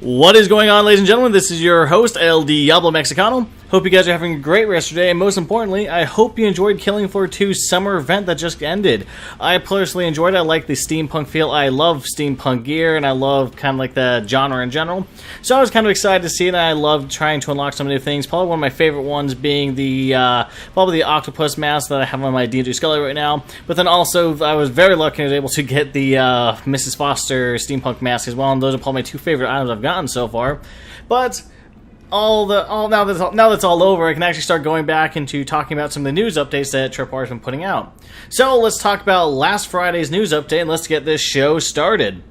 What is going on, ladies and gentlemen? This is your host, El Diablo Mexicano. Hope you guys are having a great rest of your day, and most importantly, I hope you enjoyed Killing Floor 2's summer event that just ended. I personally enjoyed it. I like the steampunk feel. I love steampunk gear, and I love kind of like the genre in general. So I was kind of excited to see it, and I love trying to unlock some new things. Probably one of my favorite ones being the probably the octopus mask that I have on my D&D Scully right now. But then also, I was very lucky I was able to get the Mrs. Foster steampunk mask as well, and those are probably my two favorite items I've gotten so far. But now that's all over, I can actually start going back into talking about some of the news updates that Tripwire has been putting out. So let's talk about last Friday's news update, and let's get this show started.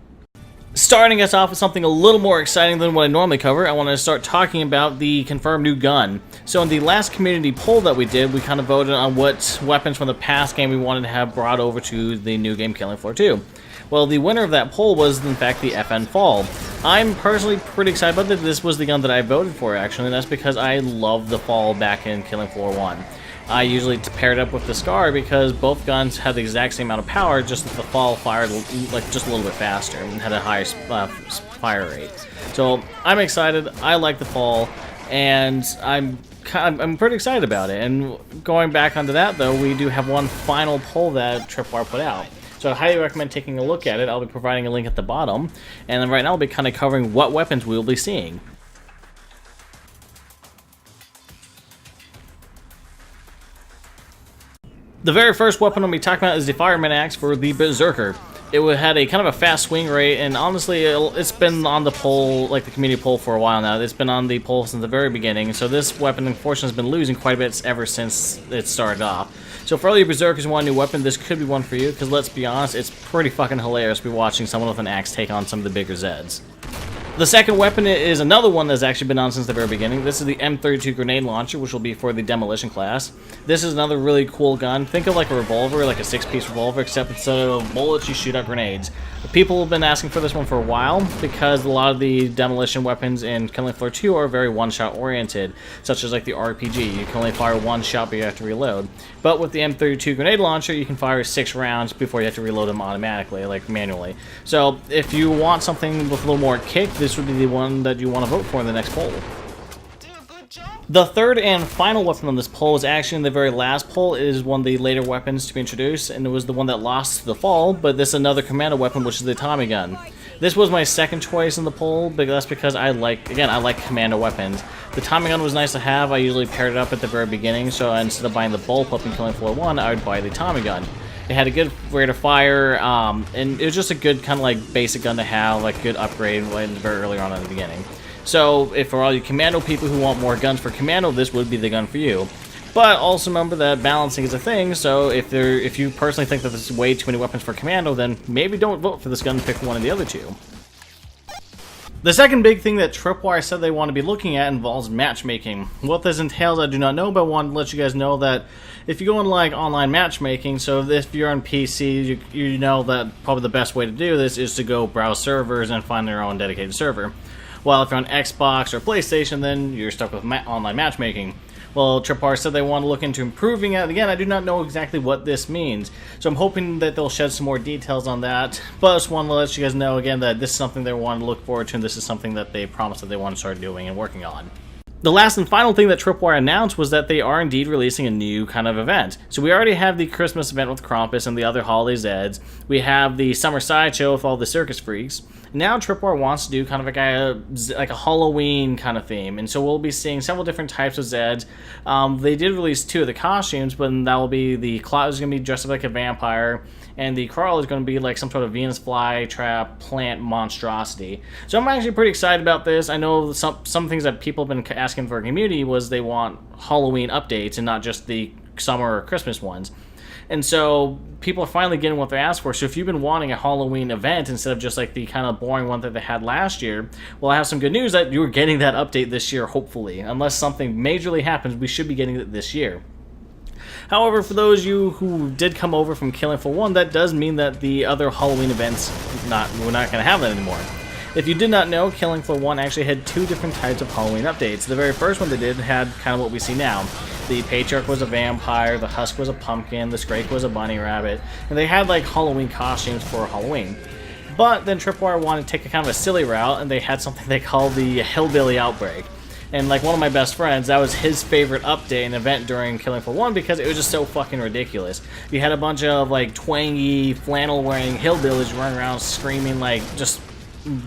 Starting us off with something a little more exciting than what I normally cover, I want to start talking about the confirmed new gun. So in the last community poll that we did, we kind of voted on what weapons from the past game we wanted to have brought over to the new game Killing Floor 2. Well, the winner of that poll was, in fact, the FN Fall. I'm personally pretty excited about that. This was the gun that I voted for, actually, and that's because I love the Fall back in Killing Floor 1. I usually paired up with the Scar because both guns had the exact same amount of power, just that the Fall fired like just a little bit faster and had a higher fire rate. So I'm excited. I like the Fall, and I'm pretty excited about it. And going back onto that, though, we do have one final poll that Tripwire put out. So I highly recommend taking a look at it. I'll be providing a link at the bottom. And then right now I'll be kind of covering what weapons we'll be seeing. The very first weapon I'll be talking about is the Fireman Axe for the Berserker. It had a kind of a fast swing rate, and honestly, it's been on the poll, like the community poll, for a while now. It's been on the poll since the very beginning, so this weapon, unfortunately, has been losing quite a bit ever since it started off. So for all you Berserkers who want a new weapon, this could be one for you, because let's be honest, it's pretty fucking hilarious to be watching someone with an axe take on some of the bigger Zeds. The second weapon is another one that's actually been on since the very beginning. This is the M32 grenade launcher, which will be for the demolition class. This is another really cool gun. Think of like a revolver, like a 6-piece revolver, except instead of bullets, you shoot out grenades. People have been asking for this one for a while because a lot of the demolition weapons in Killing Floor 2 are very one-shot oriented, such as like the RPG. You can only fire one shot, but you have to reload. But with the M32 grenade launcher, you can fire 6 rounds before you have to reload them automatically, like manually. So if you want something with a little more kick, this would be the one that you want to vote for in the next poll. The third and final weapon on this poll is actually in the very last poll. It is one of the later weapons to be introduced, and it was the one that lost to the Fall, but this is another commando weapon, which is the Tommy gun. This was my second choice in the poll, but that's because I like commando weapons. The Tommy gun was nice to have. I usually paired it up at the very beginning, so instead of buying the bullpup in Killing Floor 1, I would buy the Tommy gun. It had a good rate of fire, and it was just a good kind of like basic gun to have, like good upgrade very early on in the beginning. So, if for all you commando people who want more guns for commando, this would be the gun for you. But also remember that balancing is a thing, so if you personally think that this is way too many weapons for commando, then maybe don't vote for this gun and pick one of the other two. The second big thing that Tripwire said they want to be looking at involves matchmaking. What this entails, I do not know, but I want to let you guys know that if you go on like online matchmaking, so if you're on PC, you know that probably the best way to do this is to go browse servers and find their own dedicated server. While if you're on Xbox or PlayStation, then you're stuck with online matchmaking. Well, Tripwire said they want to look into improving it. Again, I do not know exactly what this means, so I'm hoping that they'll shed some more details on that. But I just want to let you guys know again that this is something they want to look forward to, and this is something that they promised that they want to start doing and working on. The last and final thing that Tripwire announced was that they are indeed releasing a new kind of event. So we already have the Christmas event with Krampus and the other holiday Zeds. We have the Summer Sideshow with all the circus freaks. Now Tripwire wants to do kind of like a Halloween kind of theme, and so we'll be seeing several different types of Zeds. They did release 2 of the costumes, but that will be the Cloud is going to be dressed up like a vampire, and the Carl is going to be like some sort of Venus flytrap plant monstrosity. So I'm actually pretty excited about this. I know some things that people have been asking for a community was they want Halloween updates and not just the summer or Christmas ones. And so people are finally getting what they asked for. So if you've been wanting a Halloween event instead of just like the kind of boring one that they had last year, well, I have some good news that you're getting that update this year, hopefully. Unless something majorly happens, we should be getting it this year. However, for those of you who did come over from Killing Floor 1, that does mean that the other Halloween events, we're not going to have that anymore. If you did not know, Killing Floor 1 actually had 2 different types of Halloween updates. The very first one they did had kind of what we see now. The Patriarch was a vampire, the Husk was a pumpkin, the Scrake was a bunny rabbit, and they had like Halloween costumes for Halloween. But then Tripwire wanted to take a kind of a silly route, and they had something they call the Hillbilly Outbreak. And like one of my best friends, that was his favorite update and event during Killing Floor 1 because it was just so fucking ridiculous. You had a bunch of like twangy, flannel-wearing hillbillies running around screaming like just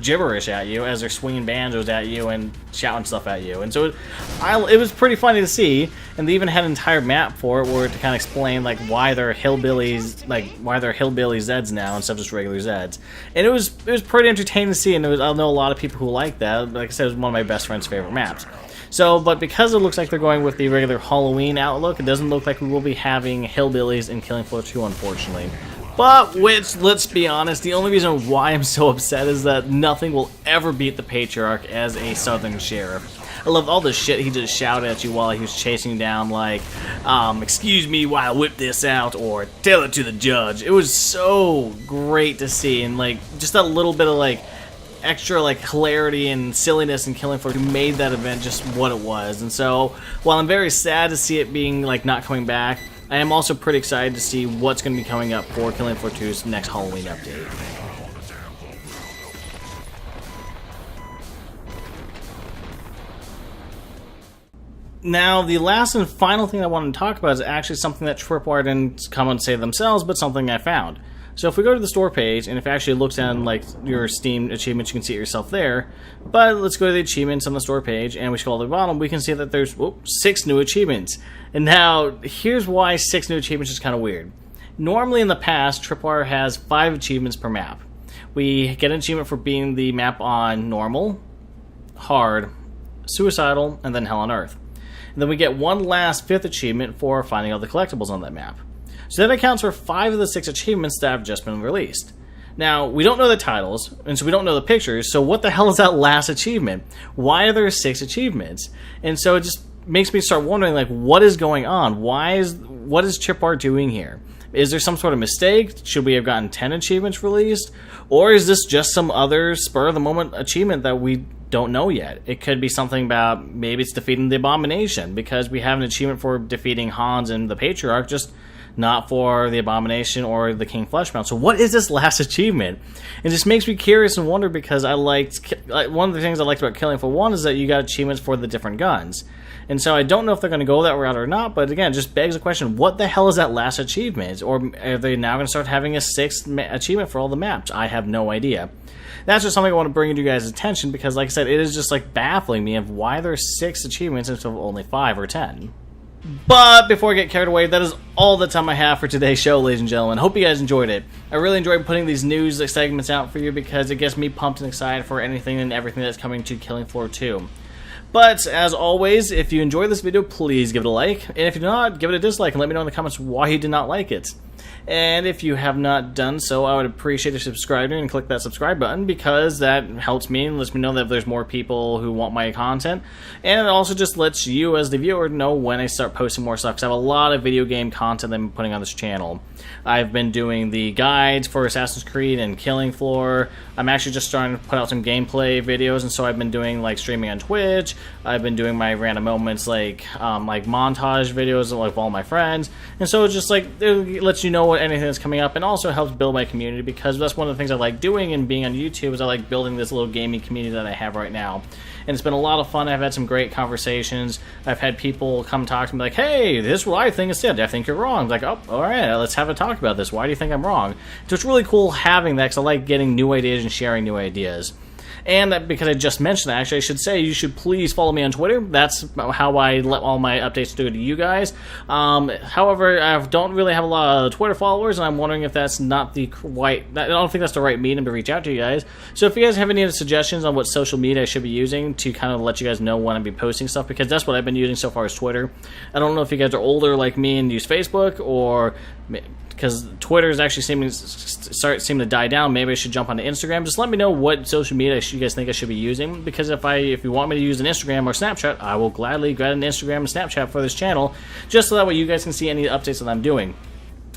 gibberish at you as they're swinging banjos at you and shouting stuff at you. And so it was pretty funny to see, and they even had an entire map for it where to kind of explain like why they're hillbillies, like why they're hillbilly Zeds now instead of just regular Zeds. And it was pretty entertaining to see, and I know a lot of people who like that. Like I said, it was one of my best friend's favorite maps. So, but because it looks like they're going with the regular Halloween outlook, it doesn't look like we will be having hillbillies in Killing Floor 2, unfortunately. But, which, let's be honest, the only reason why I'm so upset is that nothing will ever beat the Patriarch as a Southern Sheriff. I loved all the shit he just shouted at you while he was chasing down, like, excuse me while I whip this out, or tell it to the judge. It was so great to see, and, like, just that little bit of, like, extra, like, hilarity and silliness in Killing Floor 2 made that event just what it was. And so, while I'm very sad to see it being, like, not coming back, I am also pretty excited to see what's going to be coming up for Killing Floor 2's next Halloween update. Now, the last and final thing I wanted to talk about is actually something that Tripwire didn't come and say themselves, but something I found. So if we go to the store page, and if it actually looks down like your Steam achievements, you can see it yourself there. But let's go to the achievements on the store page, and we scroll to the bottom, we can see that there's 6 new achievements. And now, here's why 6 new achievements is kind of weird. Normally in the past, Tripwire has 5 achievements per map. We get an achievement for beating the map on Normal, Hard, Suicidal, and then Hell on Earth. And then we get one last 5th achievement for finding all the collectibles on that map. So that accounts for 5 of the 6 achievements that have just been released. Now, we don't know the titles, and so we don't know the pictures, so what the hell is that last achievement? Why are there 6 achievements? And so it just makes me start wondering, like, what is going on? What is Tripwire doing here? Is there some sort of mistake? Should we have gotten 10 achievements released? Or is this just some other spur-of-the-moment achievement that we don't know yet? It could be something about, maybe it's defeating the Abomination, because we have an achievement for defeating Hans and the Patriarch, just not for the Abomination or the King Fleshbound. So what is this last achievement? It just makes me curious and wonder, because one of the things I liked about Killing Floor 1 is that you got achievements for the different guns. And so I don't know if they're going to go that route or not, but again, it just begs the question, what the hell is that last achievement? Or are they now going to start having a 6th achievement for all the maps? I have no idea. That's just something I want to bring to you guys' attention, because like I said, it is just like baffling me of why there's 6 achievements instead of only 5 or 10. But before I get carried away, that is all the time I have for today's show, ladies and gentlemen. Hope you guys enjoyed it. I really enjoyed putting these news segments out for you because it gets me pumped and excited for anything and everything that's coming to Killing Floor 2. But, as always, if you enjoyed this video, please give it a like. And if you do not, give it a dislike and let me know in the comments why you did not like it. And if you have not done so, I would appreciate if you subscribe and click that subscribe button, because that helps me and lets me know that there's more people who want my content. And it also just lets you, as the viewer, know when I start posting more stuff, because I have a lot of video game content that I'm putting on this channel. I've been doing the guides for Assassin's Creed and Killing Floor. I'm actually just starting to put out some gameplay videos, and so I've been doing like streaming on Twitch. I've been doing my random moments like montage videos of like all my friends, and so it's just like it lets you know anything that's coming up, and also helps build my community, because that's one of the things I like doing and being on YouTube is I like building this little gaming community that I have right now. And it's been a lot of fun. I've had some great conversations. I've had people come talk to me like, hey, this is what I think instead. I think you're wrong. I'm like, oh, all right, let's have a talk about this. Why do you think I'm wrong? So it's really cool having that, because I like getting new ideas and sharing new ideas. And because I just mentioned that, actually, I should say you should please follow me on Twitter. That's how I let all my updates go to you guys. However, I don't really have a lot of Twitter followers, and I'm wondering if that's not the right... I don't think that's the right medium to reach out to you guys. So if you guys have any other suggestions on what social media I should be using to kind of let you guys know when I'm be posting stuff, because that's what I've been using so far is Twitter. I don't know if you guys are older like me and use Facebook, or... because Twitter is actually seeming to die down. Maybe I should jump onto Instagram. Just let me know what social media you guys think I should be using, because if you want me to use an Instagram or Snapchat, I will gladly grab an Instagram and Snapchat for this channel, just so that way you guys can see any updates that I'm doing.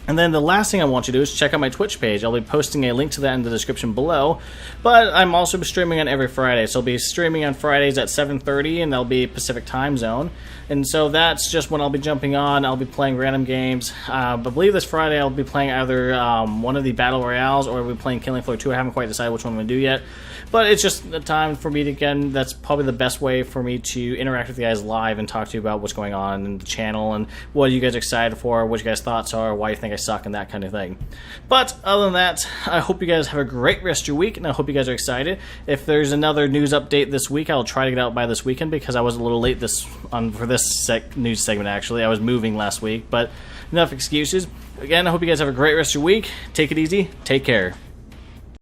And then the last thing I want you to do is check out my Twitch page. I'll be posting a link to that in the description below. But I'm also streaming on every Friday. So I'll be streaming on Fridays at 7:30, and that'll be Pacific time zone. And so that's just when I'll be jumping on. I'll be playing random games. I believe this Friday I'll be playing either one of the Battle Royales or I'll be playing Killing Floor 2. I haven't quite decided which one I'm going to do yet. But it's just a time for me to, again, that's probably the best way for me to interact with you guys live and talk to you about what's going on in the channel and what you guys are excited for, what you guys' thoughts are, why you think I suck, and that kind of thing. But other than that, I hope you guys have a great rest of your week, and I hope you guys are excited. If there's another news update this week, I'll try to get out by this weekend because I was a little late for this news segment, actually. I was moving last week, but enough excuses. Again, I hope you guys have a great rest of your week. Take it easy. Take care.